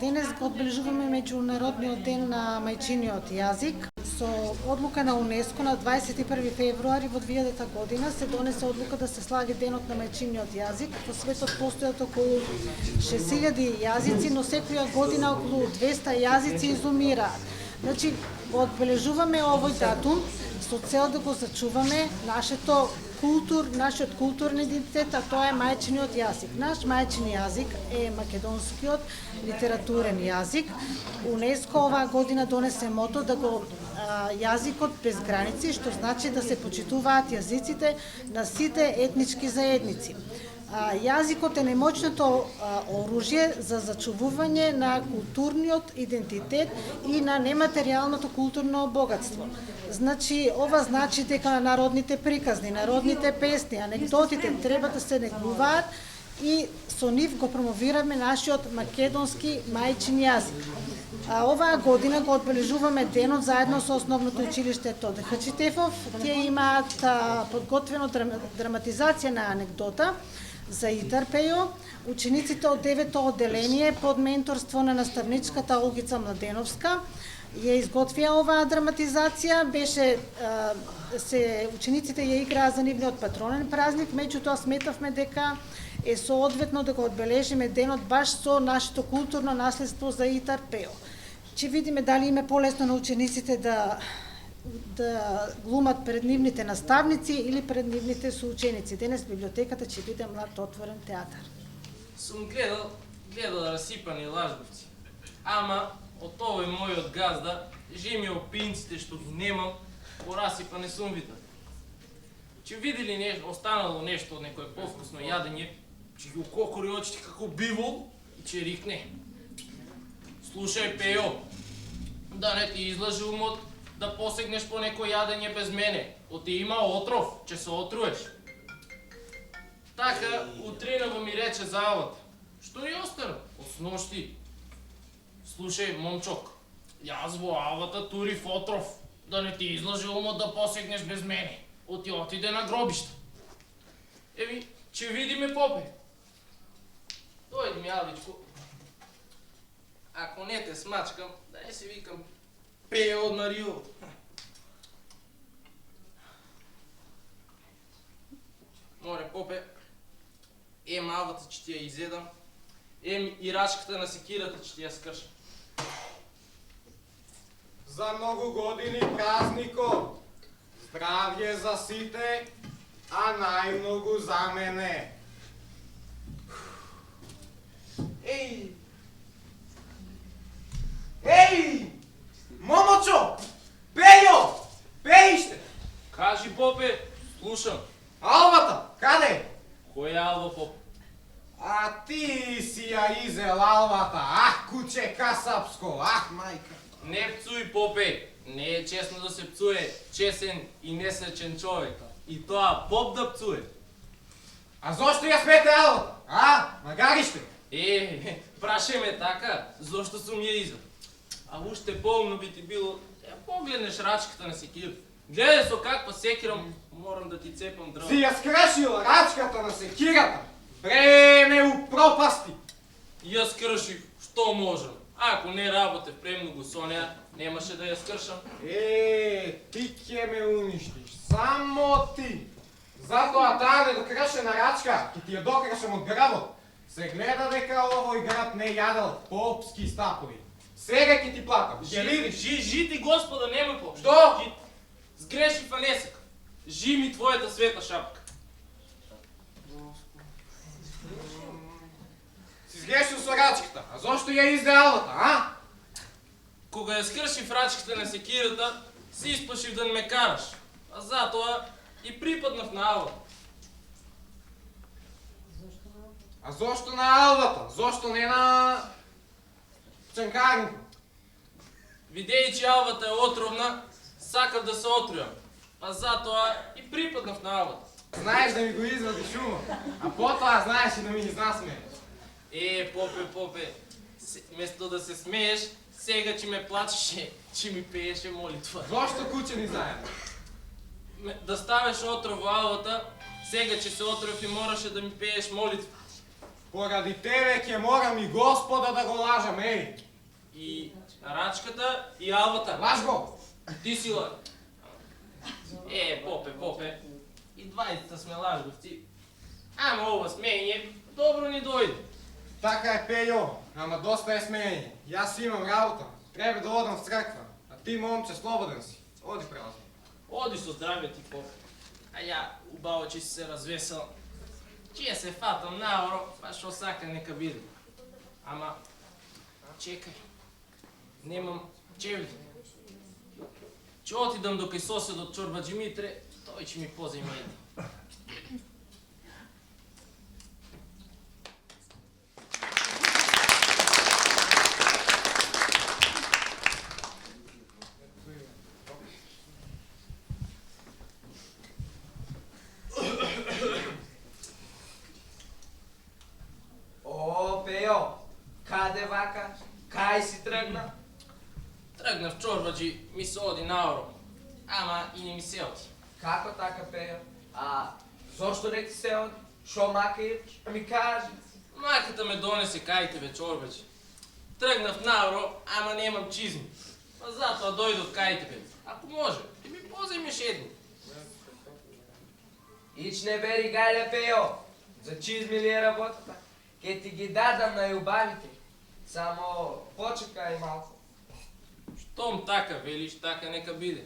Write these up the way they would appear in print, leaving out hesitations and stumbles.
Денес го одбележуваме меѓународниот ден на мајчиниот јазик. Со одлука на УНЕСКО на 21 февруари во 2000 година се донесе одлука да се слави денот на мајчиниот јазик. Во светот постојат околу 6000 јазици, но секоја година околу 200 јазици изумираат. Значи, го одбележуваме овој датум со цел да го зачуваме нашиот културен идентитет, а тоа е мајчиниот јазик. Наш мајчин јазик е македонскиот литературен јазик. УНЕСКО оваа година донесе мото да го јазикот без граници, што значи да се почитуваат јазиците на сите етнички заедници. Јазикот е немоćното оружје за зачувување на културниот идентитет и на нематеријалното културно богатство. Значи, ова значи дека народните приказни, народните песни, анегдотите треба да се негуваат и со нив го промовираме нашиот македонски мајчин јазик. Оваа година го одбележуваме денот заедно со основното училиште Тоде Хачитефов. Тие имаат подготвено драматизација на анегдота за Итар Пејо. Учениците од 9-то одделение под менторство на наставничката Олгица Младеновска ја изготвија оваа драматизација. Учениците ја играа за нивниот патронен празник, меѓутоа сметавме дека е соодветно да го одбележиме денот баш со нашето културно наследство за Итар Пејо. Ќе видиме дали им е полесно на учениците да глумат пред нивните наставници или пред нивните соученици. Денес библиотеката ќе биде млад отворен театар. Сум гледал расипани лажбовци, ама од овој мојот газда, жими опинците што ги немам, порасипа не сум видел. Ќе видели останало нешто од некој повкусно јадење, ќе ги укокори очите како бивол и ќе рикне: слушај, Пејо, да не ти излажи умот да посегнеш по некој јадење без мене. Оти има отров, ќе се отруеш. Така, утринава ми рече завод: што ни остана? Осношти. Слушај, момчок, јас во авата турив отров, да не ти излажи умот да посегнеш без мене. Оти отиде на гробишта. Еви, ќе видиме, попе. Дојди ми, Аличко. Ако не те смачкам, да не се викам Пејо од Марио. Море, попе, авата ќе ти ја изедам, и рачката на секирата ќе ти ја скршам. За многу години празнико, здравје за сите, а најмногу за мене. Еј! Момочо! Пејо! Пеиште! Кажи, попе, слушам. Албата, каде? Која алба, попе? А ти си ја изел албата, куче касапско, мајка. Не пцуј, попе. Не е честно да се пцуе чесен и несречен човек. И тоа поп да пцуе. А зошто ја смете албата? Магариште? Праше ме така, зошто сум ја изел. А уште поумно би ти било да погледнеш рачката на секирата. Гледај со каква секира морам да ти цепам дрва. Си ја скршил рачката на секирата. Бреме у пропасти. Ја скршив што можам. Ако не работев премногу со неа, немаше да ја скршам. Ти ќе ме уништиш. Само ти. Затоа таа недокршена рачка ќе ти ја докрашам од градот. Се гледа дека овој град не јадел попски стапови. Сега ќе ти платам. Ќе видиш. Жити Господа, нема поп. Што? Сгрешив, а не сека. Жи ми твојата света шапка. Си сгрешил со рачката, а зошто ја изде албата, Кога ја скршив рачката на секирата, си испашив да не ме караш. А затоа и припаднав на албата. А зошто на албата? Зошто не на пченкарнико? Видејќи албата е отровна, сакав да се отрујам. А затоа и припаднав на албата. Знаеш да ми го извадиш ума, а потоа знаеш и да ми ги насмееш. Попе, место да се смееш, сега ќе ме плачеше, ќе ми пееше молитва. Зошто куче ни заедно? Да ставеш отров во албата, сега ќе се отров и мораше да ми пееш молитва. Поради тебе ќе морам и Господа да го лажам, ей! И рачката, и алвата. Лаж го! Ти си лаг. Попе. И двајцата сме лажговци. Ама ова смење добро ни дојде. Така е, Пејо, ама доста е смеење. Јас имам работа, треба да одам в црква. А ти, момче, слободен си. Оди празно. Оди со здравје ти, попе. А ја убаво че си се развесел. Чија се фатам наоро, па шо сака нека биде. Ама, чекај, немам чевли. Ќе отидам до кај соседот Чорбаджи Митре, тој ќе ми поземе едни. О, Пејо, каде вака? Кај си тргна? Тргнав Чорбаджи, ми се оди наоро, ама и не ми се оди. Како така, Пејо? А зошто не ти се оди? Шо мака идеш? Ми кажи. Маката ме донесе кај тебе, Чорбаджи. Тргнав наоро, ама немам чизми. Па затоа дојдов кај тебе. Ако може, ти ми поземеш едни. Ич не бери гајле, Пејо. За чизми ли е работата? Ке ти ги дадам на јубавите. Само почекај малко. Штом така велиш, така нека биде.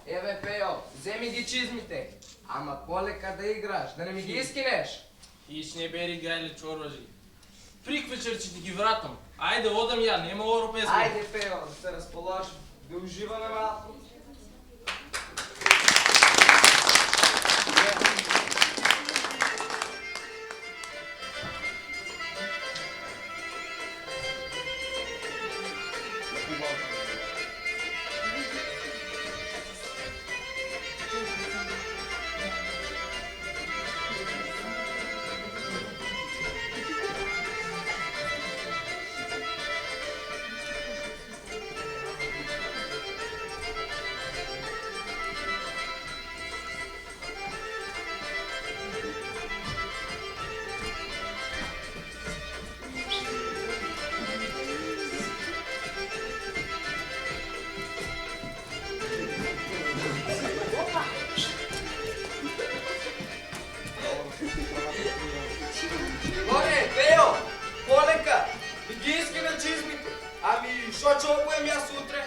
Еве, Пејо, земи ги чизмите. Ама полека да играш, да не ми ги искинеш. Ич не бери гајле, Чорбаджи. Приквечер ќе ти ги вратам. Ајде, одам ја, нема оро песма. Ајде, Пејо, да се разположи. Да уживаме малко. Горе, Пејо, полека, и ги искина чизмите. Ами, шо ќе обуем јас утре?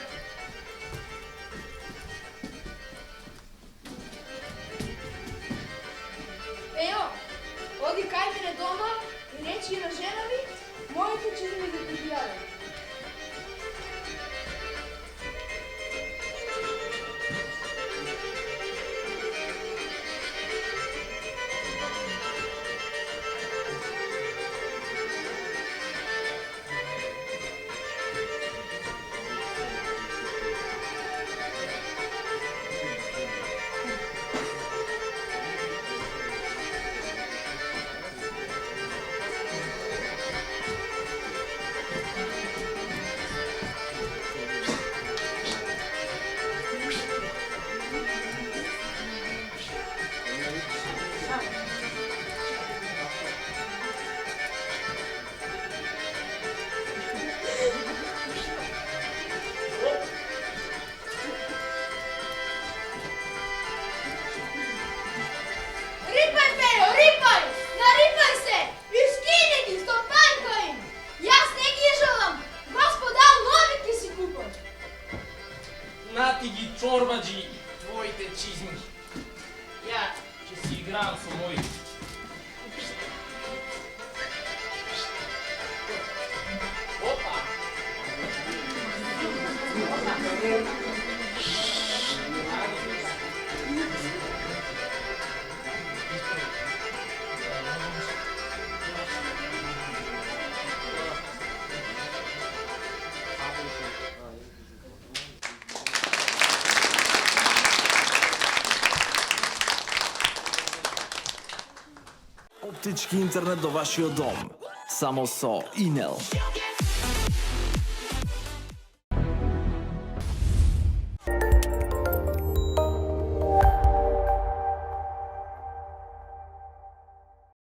Ео, оди кај мене дома и речи на жена ми, моите чизми да ти ги дадам. Рипај, Пејо, рипај! Нарипај се! И скини ги, стопанка им! Јас не ги желам! Господ дал нови ки си купам! Нати ги, Чорбаджи, твоите чизми. Ја ќе си играм со моите. Опа! Оптички интернет до вашиот дом. Само со Инел.